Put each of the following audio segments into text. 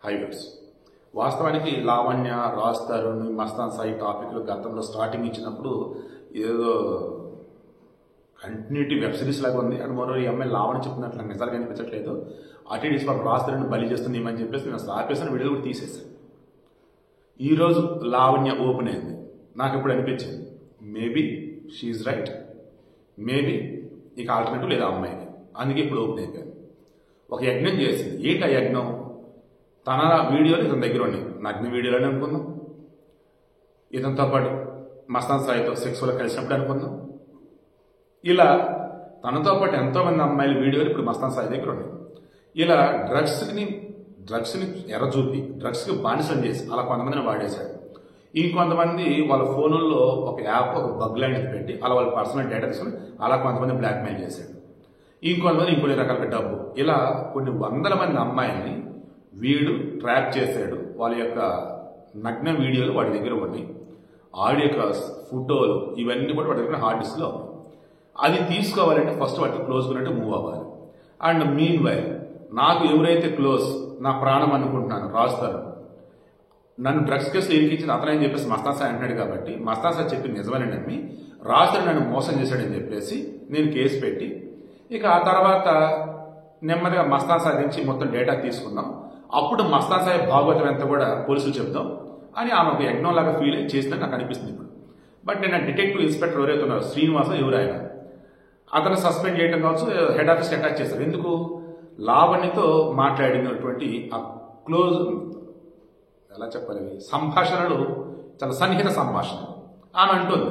Highways. వాస్తవానికి లావణ్య, రాజ్ తరుణ్, మస్తాన్ సాయి టాపిక్లు గతంలో starting ఇచ్చినప్పుడు ఏదో కంటిన్యూటీ వెబ్ సిరీస్ లాగా ఉంది. అండ్ మరో ఈ అమ్మాయి లావణ్య చెప్పినట్లు నాకు నిజాలుగా అనిపించట్లేదు. అటీడీస్ వాళ్ళు రాజ్ తరుణ్ బలి చేస్తుంది అని చెప్పేసి నేను ఆపేసిన వీడియోలు కూడా తీసేసాను. ఈరోజు లావణ్య ఓపెన్ అయింది. నాకు ఇప్పుడు అనిపించింది మేబీ షీఈ్ రైట్, మేబీ ఇక ఆల్టర్నేటివ్ లేదా అమ్మాయికి. అందుకే ఇప్పుడు ఓపెన్ అయిపోయాను. ఒక యజ్ఞం చేసింది. ఏంటి ఆ యజ్ఞం? తన వీడియోలు ఇతని దగ్గర ఉన్నాయి. నగ్న వీడియోలోనే అనుకుందాం. ఇతనితో పాటు మస్తాన్ సాయితో సెక్స్లో కలిసినప్పుడు అనుకుందాం. ఇలా తనతో పాటు ఎంతో మంది అమ్మాయిల వీడియోలు ఇప్పుడు మస్తాన్ సాయి దగ్గర ఉన్నాయి. ఇలా డ్రగ్స్ని ఎర్రచూపి డ్రగ్స్కి బానిసం చేసి అలా కొంతమందిని వాడేశాడు. ఇంకొంతమంది వాళ్ళ ఫోనుల్లో ఒక యాప్, ఒక బగ్ లాంటిది పెట్టి అలా వాళ్ళ పర్సనల్ డేటా తీసుకుని అలా కొంతమంది బ్లాక్మెయిల్ చేశాడు. ఇంకొంతమంది ఇంకొన్ని రకాల డబ్బు. ఇలా కొన్ని వందల మంది అమ్మాయిల్ని వీడు ట్రాప్ చేశాడు. వాళ్ళ యొక్క నగ్న వీడియోలు వాడి దగ్గర ఉన్నాయి. ఆడియో కాల్స్, ఫోటోలు ఇవన్నీ కూడా వాడి దగ్గర హార్డ్ డిస్క్లో ఉన్నాయి. అది తీసుకోవాలంటే ఫస్ట్ వాటికి క్లోజ్ ఉన్నట్టు మూవ్ అవ్వాలి. అండ్ మీన్ వైల్ నాకు ఎవరైతే క్లోజ్, నా ప్రాణం అనుకుంటున్నాను రాజ్ తరుణ్, నన్ను డ్రగ్స్ కేసులో ఇరికించింది అతనని చెప్పేసి మస్తాన్ సాయి అంటున్నాడు కాబట్టి మస్తాన్ సాయి చెప్పి నిజమని నమ్మి రాజ్ తరుణ్ నన్ను మోసం చేశాడని చెప్పేసి నేను కేసు పెట్టి ఇక ఆ తర్వాత నెమ్మదిగా మస్తాన్ సాయి నుంచి మొత్తం డేటా తీసుకుందాం. అప్పుడు మస్తాన్ సాయి భాగవతం ఎంత కూడా పోలీసులు చెప్దాం అని ఆమె ఒక యజ్ఞం లాగా ఫీల్ చేసిందని నాకు అనిపిస్తుంది ఇప్పుడు. బట్ నేను డిటెక్టివ్ ఇన్స్పెక్టర్ ఎవరైతే ఉన్నారు శ్రీనివాసం ఎవరైనా అతను సస్పెండ్ చేయడం కావచ్చు, హెడ్ ఆఫీస్ అటాచ్ చేస్తారు. ఎందుకు? లావణ్యతో మాట్లాడినటువంటి ఆ క్లోజ్ ఎలా చెప్పాలి, సంభాషణలు చాలా సన్నిహిత సంభాషణ. ఆమె అంటుంది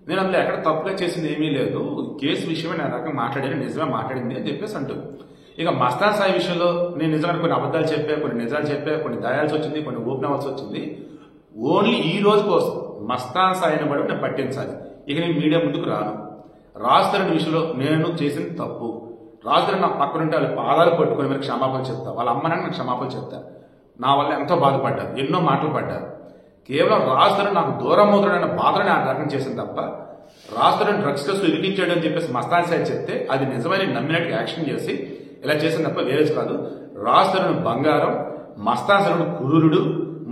నేను అందులో ఎక్కడ తప్పుగా చేసింది ఏమీ లేదు, కేసు విషయమే నేను రకంగా మాట్లాడాను, నిజమే మాట్లాడింది అని చెప్పేసి అంటుంది. ఇక మస్తాన్ సాయి విషయంలో నేను నిజంగా కొన్ని అబద్ధాలు చెప్పా, కొన్ని నిజాలు చెప్పా, కొన్ని దాయాల్సి వచ్చింది, కొన్ని ఓపెన్ అవ్వాల్సి వచ్చింది. ఓన్లీ ఈ రోజు కోసం మస్తాన్ సాయిని కూడా నేను పట్టించాలి. ఇక నేను మీడియా ముందుకు రాను. రాజ్ తరుణ్ విషయంలో నేను చేసింది తప్పు. రాజ్ తరుణ్ నా పక్కనుంటే వాళ్ళ పాదాలు పట్టుకుని మరి క్షమాపణ చెప్తా, వాళ్ళ అమ్మని నాకు క్షమాపణ చెప్తా. నా వల్ల ఎంతో బాధపడ్డారు, ఎన్నో మాటలు పడ్డారు. కేవలం రాజ్ తరుణ్ నాకు దూరం అవుతాడన్న బాధని ఆ రకం చేసింది తప్ప రాజ్ తరుణ్ డ్రగ్స్ కేసులో ఇరికించాడు అని చెప్పేసి మస్తాన్ సాయి చెప్తే అది నిజమని నమ్మినట్టు యాక్షన్ చేసి ఇలా చేసింది తప్ప వేరేది కాదు. రాజ్ తరుణ్ బంగారం, మస్తాన్ సాయి కురురుడు,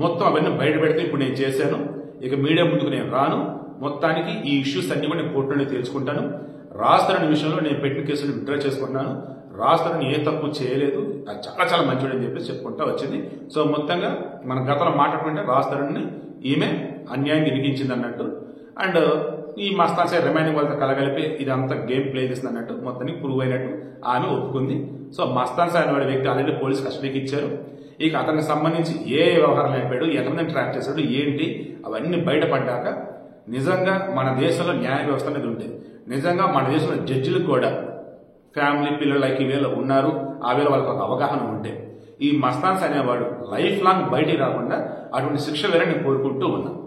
మొత్తం అవన్నీ బయట పెడితే ఇప్పుడు నేను చేశాను. ఇక మీడియా ముందుకు నేను రాను. మొత్తానికి ఈ ఇష్యూస్ అన్ని కూడా నేను కోర్టులోనే తెలుసుకుంటాను. రాజ్ తరుణ్ విషయంలో నేను పెట్టిన కేసులు విత్డ్రా చేసుకుంటున్నాను. రాజ్ తరుణ్ ఏ తప్పు చేయలేదు, అది చాలా చాలా మంచివాడు అని చెప్పేసి చెప్పుకుంటా వచ్చింది. సో మొత్తంగా మన గతంలో మాట్లాడుకుంటే రాజ్ తరుణ్ని ఈమె అన్యాయం ఇరిగించింది అన్నట్టు. అండ్ ఈ మస్తాన్ సాయి రిమైనింగ్ వాళ్ళతో కలగలిపి ఇదంతా గేమ్ ప్లే చేసింది అన్నట్టు మొత్తానికి ప్రూవ్ అయినట్టు ఆమె ఒప్పుకుంది. సో మస్తాన్ సాయి అనే వ్యక్తి ఆల్రెడీ పోలీస్ కస్టడీకి ఇచ్చారు. ఇక అతనికి సంబంధించి ఏ వ్యవహారం అయిపోయాడు, ఎంతమందిని ట్రాక్ చేశాడు, ఏంటి అవన్నీ బయటపడ్డాక నిజంగా మన దేశంలో న్యాయ వ్యవస్థ అనేది ఉంటుంది. నిజంగా మన దేశంలో జడ్జిలకు కూడా ఫ్యామిలీ పిల్లలు లైక్ ఈ వేళ ఉన్నారు, ఆ వేళ వాళ్ళకి ఒక అవగాహన ఉంటే ఈ మస్తాన్స్ అనేవాడు లైఫ్ లాంగ్ బయటికి రాకుండా అటువంటి శిక్ష వేరే నేను కోరుకుంటూ ఉన్నాను.